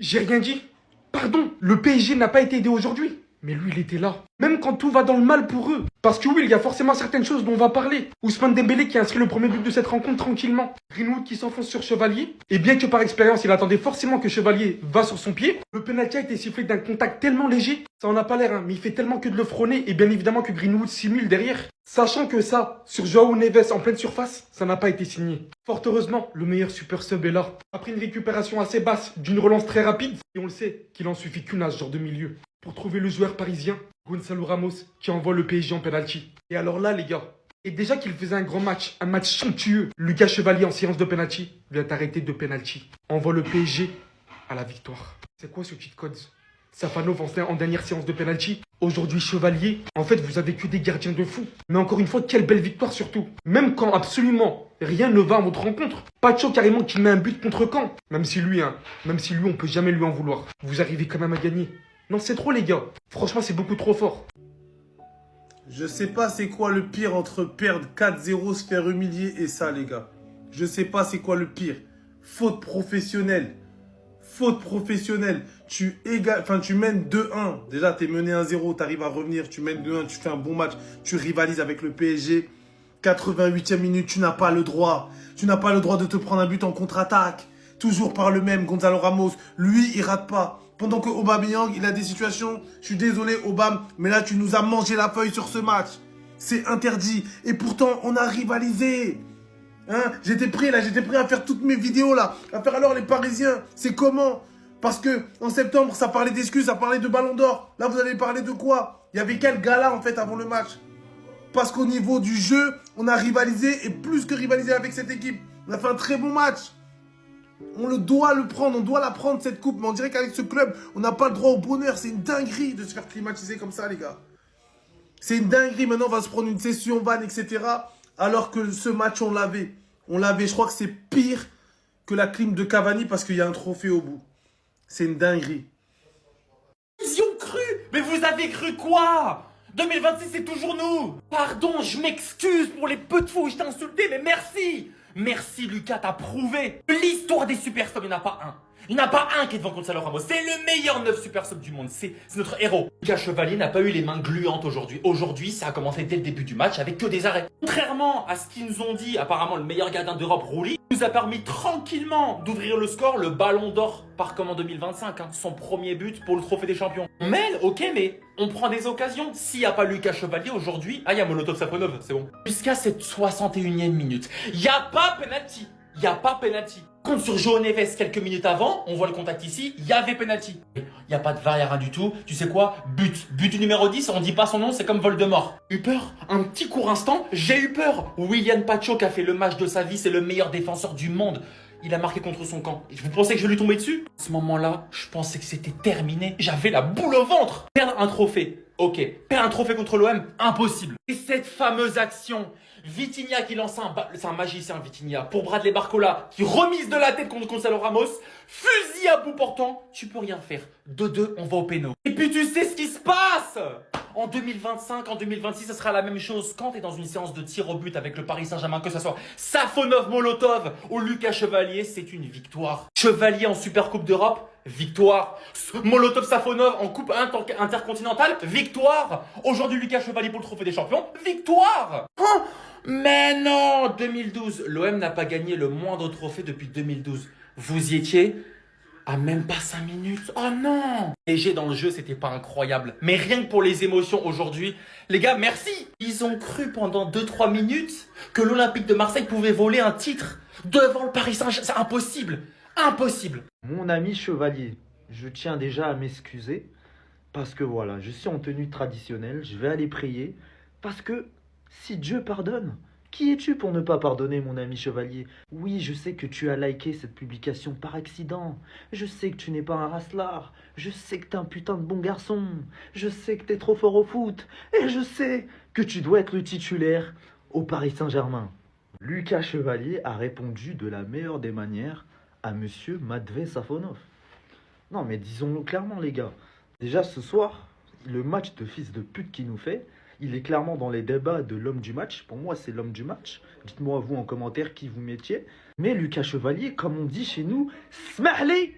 J'ai rien dit. Pardon, le PSG n'a pas été aidé aujourd'hui. Mais lui, il était là. Même quand tout va dans le mal pour eux. Parce que oui, il y a forcément certaines choses dont on va parler. Ousmane Dembélé qui a inscrit le premier but de cette rencontre tranquillement. Greenwood qui s'enfonce sur Chevalier. Et bien que par expérience, il attendait forcément que Chevalier va sur son pied, le penalty a été sifflé d'un contact tellement léger. Ça en a pas l'air, hein, mais il fait tellement que de le frôler. Et bien évidemment que Greenwood simule derrière. Sachant que ça, sur Joao Neves en pleine surface, ça n'a pas été signé. Fort heureusement, le meilleur super sub est là. Après une récupération assez basse, d'une relance très rapide, et on le sait, qu'il en suffit qu'une à ce genre de milieu pour trouver le joueur parisien, Gonzalo Ramos, qui envoie le PSG en penalty. Et alors là, les gars, et déjà qu'il faisait un grand match, un match somptueux, Lucas Chevalier en séance de penalty vient arrêter de penalty. Envoie le PSG à la victoire. C'est quoi ce cheat code? Safanov en dernière séance de penalty. Aujourd'hui, Chevalier. En fait, vous avez que des gardiens de fou. Mais encore une fois, quelle belle victoire surtout. Même quand absolument rien ne va à votre rencontre. Pacho carrément qui met un but contre Caen. Même si lui, on peut jamais lui en vouloir. Vous arrivez quand même à gagner. Non, c'est trop les gars. Franchement, c'est beaucoup trop fort. Je sais pas c'est quoi le pire entre perdre 4-0, se faire humilier et ça, les gars. Je sais pas c'est quoi le pire. Faute professionnelle. Faute professionnelle. Tu mènes 2-1. Déjà, t'es mené 1-0, t'arrives à revenir, tu mènes 2-1, tu fais un bon match, tu rivalises avec le PSG. 88e minute, tu n'as pas le droit. Tu n'as pas le droit de te prendre un but en contre-attaque. Toujours par le même, Gonzalo Ramos. Lui, il rate pas. Pendant que Aubameyang, il a des situations. Je suis désolé, Aubame, mais là, tu nous as mangé la feuille sur ce match. C'est interdit. Et pourtant, on a rivalisé. Hein, j'étais prêt à faire toutes mes vidéos là. À faire alors les Parisiens. C'est comment? Parce que en septembre, ça parlait d'excuses, ça parlait de Ballon d'Or. Là, vous allez parler de quoi? Il y avait quel gala en fait avant le match? Parce qu'au niveau du jeu, on a rivalisé et plus que rivalisé avec cette équipe. On a fait un très bon match. On doit le prendre, on doit la prendre cette coupe. Mais on dirait qu'avec ce club, on n'a pas le droit au bonheur. C'est une dinguerie de se faire climatiser comme ça, les gars. C'est une dinguerie. Maintenant, on va se prendre une session ban, etc. Alors que ce match, on l'avait. On l'avait. Je crois que c'est pire que la clim de Cavani parce qu'il y a un trophée au bout. C'est une dinguerie. Ils y ont cru. Mais vous avez cru quoi? 2026, c'est toujours nous. Pardon, je m'excuse pour les peu de fois où je t'ai insulté, mais merci. Merci Lucas, t'as prouvé. L'histoire des super subs, il n'y en a pas un. Il n'y en a pas un qui est devant Gonzalo Ramos. C'est le meilleur 9 super sub du monde. C'est notre héros. Lucas Chevalier n'a pas eu les mains gluantes aujourd'hui. Aujourd'hui, ça a commencé dès le début du match avec que des arrêts. Contrairement à ce qu'ils nous ont dit, apparemment le meilleur gardien d'Europe, Rouli, nous a permis tranquillement d'ouvrir le score. Le Ballon d'Or part comme en 2025. Son premier but pour le Trophée des Champions. On mène, ok, mais on prend des occasions. S'il n'y a pas Lucas Chevalier aujourd'hui, il y a Molotov Safonov, c'est bon. Jusqu'à cette 61e minute, il n'y a pas penalty. Il n'y a pas penalty. Contre sur Joao Neves quelques minutes avant, on voit le contact ici, il y avait penalty. Il n'y a pas de VAR, il n'y a rien du tout. Tu sais quoi? But numéro 10, on dit pas son nom, c'est comme Voldemort. J'ai eu peur, un petit court instant, j'ai eu peur. William Pacho qui a fait le match de sa vie, c'est le meilleur défenseur du monde. Il a marqué contre son camp. Vous pensez que je vais lui tomber dessus? À ce moment-là, je pensais que c'était terminé. J'avais la boule au ventre. Perdre un trophée, ok. Perdre un trophée contre l'OM, impossible. Et cette fameuse action, Vitinha qui lance c'est un magicien Vitinha, pour Bradley Barcola, qui remise de la tête contre Gonzalo Ramos, fusil à bout portant, tu peux rien faire. 2-2, on va au péno. Et puis tu sais ce qui se passe! En 2025, en 2026, ça sera la même chose. Quand tu es dans une séance de tir au but avec le Paris Saint-Germain, que ce soit Safonov-Molotov ou Lucas Chevalier, c'est une victoire. Chevalier en Super Coupe d'Europe, victoire. Molotov-Safonov en Coupe intercontinentale, victoire. Aujourd'hui, Lucas Chevalier pour le Trophée des Champions, victoire. Hein? Mais non, 2012, l'OM n'a pas gagné le moindre trophée depuis 2012. Vous y étiez? Ah, même pas 5 minutes. Oh non! Léger dans le jeu, c'était pas incroyable. Mais rien que pour les émotions aujourd'hui, les gars, merci! Ils ont cru pendant 2-3 minutes que l'Olympique de Marseille pouvait voler un titre devant le Paris Saint-Germain. C'est impossible! Impossible! Mon ami Chevalier, je tiens déjà à m'excuser parce que voilà, je suis en tenue traditionnelle, je vais aller prier parce que si Dieu pardonne, qui es-tu pour ne pas pardonner, mon ami Chevalier? Oui, je sais que tu as liké cette publication par accident. Je sais que tu n'es pas un racelard. Je sais que t'es un putain de bon garçon. Je sais que t'es trop fort au foot. Et je sais que tu dois être le titulaire au Paris Saint-Germain. Lucas Chevalier a répondu de la meilleure des manières à monsieur Matvey Safonov. Non, mais disons-le clairement, les gars. Déjà, ce soir, le match de fils de pute qu'il nous fait, il est clairement dans les débats de l'homme du match. Pour moi, c'est l'homme du match. Dites-moi, vous, en commentaire, qui vous mettiez. Mais Lucas Chevalier, comme on dit chez nous, smahli.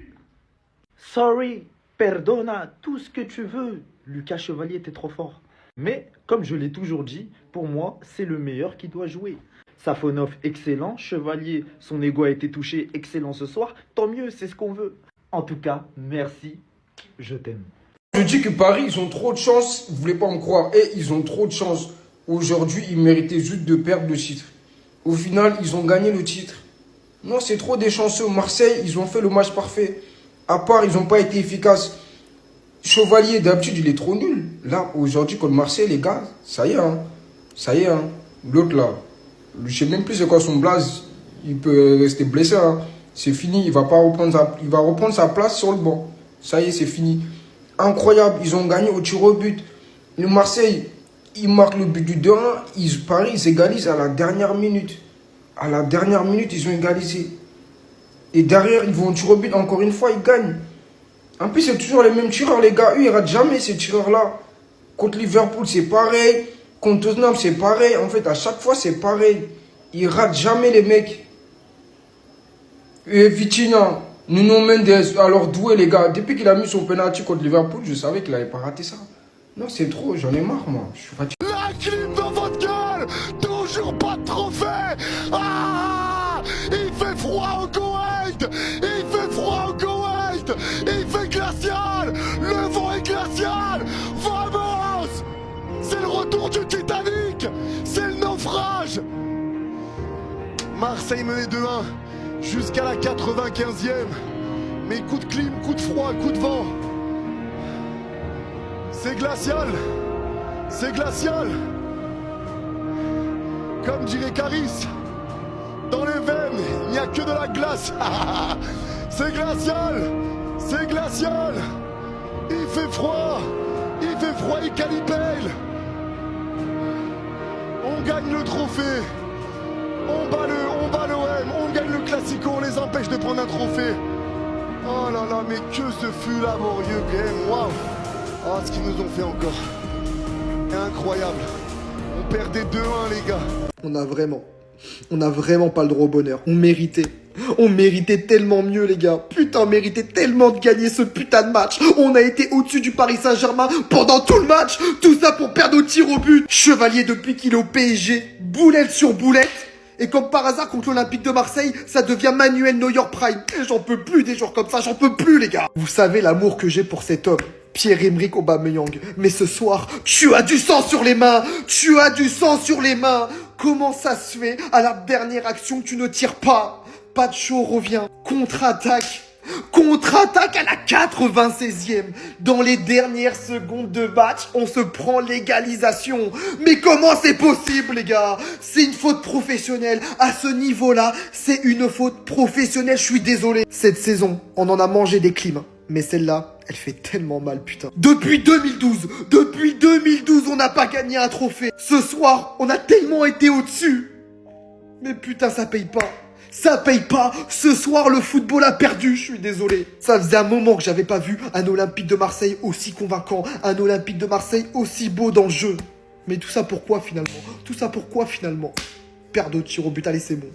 Sorry, perdona, tout ce que tu veux. Lucas Chevalier était trop fort. Mais, comme je l'ai toujours dit, pour moi, c'est le meilleur qui doit jouer. Safonov, excellent. Chevalier, son ego a été touché, excellent ce soir. Tant mieux, c'est ce qu'on veut. En tout cas, merci. Je t'aime. Je dis que Paris, ils ont trop de chance. Vous voulez pas me croire. Et ils ont trop de chance. Aujourd'hui, ils méritaient juste de perdre le titre. Au final, ils ont gagné le titre. Non, c'est trop des chanceux. Marseille, ils ont fait le match parfait. À part, ils n'ont pas été efficaces. Chevalier, d'habitude, il est trop nul. Là, aujourd'hui, contre Marseille, les gars, ça y est. Hein. Ça y est. Hein. L'autre, là, je sais même plus c'est quoi son blaze. Il peut rester blessé. Hein. C'est fini. Il va reprendre sa place sur le banc. Ça y est, c'est fini. Incroyable. Ils ont gagné au tir au but. Le Marseille, ils marquent le but du 2-1. Paris, ils égalisent à la dernière minute. À la dernière minute, ils ont égalisé. Et derrière, ils vont au tir au but. Encore une fois, ils gagnent. En plus, c'est toujours les mêmes tireurs, les gars. Eux, ils ratent jamais ces tireurs-là. Contre Liverpool, c'est pareil. Contre Tottenham, c'est pareil. En fait, à chaque fois, c'est pareil. Ils ratent jamais, les mecs. Et Vitinha, Nuno Mendes, alors doué, les gars. Depuis qu'il a mis son penalty contre Liverpool, je savais qu'il n'avait pas raté ça. Non, c'est trop. J'en ai marre, moi. Je suis fatigué. La clim dans votre gueule. Toujours pas de trophée. Ah, il fait froid au Koweït. Il fait froid au Koweït. Il fait glacial. Le vent est glacial. Vamos. C'est le retour du Titanic. C'est le naufrage. Marseille menait 2-1 jusqu'à la 95e. Mais coup de clim, coup de froid, coup de vent. C'est glacial. C'est glacial. Comme dirait Caris, dans les veines, il n'y a que de la glace. C'est glacial. C'est glacial. Il fait froid. Il fait froid et calipèle. On gagne le trophée. On bat l'OM. On gagne le Classico. On les empêche de prendre un trophée. Oh là là, mais que ce fut laborieux game. Waouh. Oh, ce qu'ils nous ont fait encore. Incroyable. On perdait 2-1, les gars. On a vraiment pas le droit au bonheur. On méritait tellement mieux, les gars. Putain, on méritait tellement de gagner ce putain de match. On a été au-dessus du Paris Saint-Germain pendant tout le match. Tout ça pour perdre au tir au but. Chevalier, depuis qu'il est au PSG, boulette sur boulette. Et comme par hasard, contre l'Olympique de Marseille, ça devient Manuel Neuer Prime. Et j'en peux plus des joueurs comme ça, j'en peux plus, les gars. Vous savez l'amour que j'ai pour cet homme. Pierre-Emerick Aubameyang. Mais ce soir, tu as du sang sur les mains. Tu as du sang sur les mains. Comment ça se fait, à la dernière action, que tu ne tires pas? Pacho revient. Contre-attaque. Contre-attaque à la 96e. Dans les dernières secondes de match, on se prend l'égalisation. Mais comment c'est possible, les gars? C'est une faute professionnelle. À ce niveau-là, c'est une faute professionnelle. Je suis désolé. Cette saison, on en a mangé des clims. Mais celle-là, elle fait tellement mal, putain. Depuis 2012, on n'a pas gagné un trophée. Ce soir, on a tellement été au-dessus. Mais putain, ça paye pas. Ça paye pas. Ce soir, le football a perdu. Je suis désolé. Ça faisait un moment que j'avais pas vu un Olympique de Marseille aussi convaincant. Un Olympique de Marseille aussi beau dans le jeu. Mais tout ça pourquoi finalement? Perdre au tir au but, allez, c'est bon.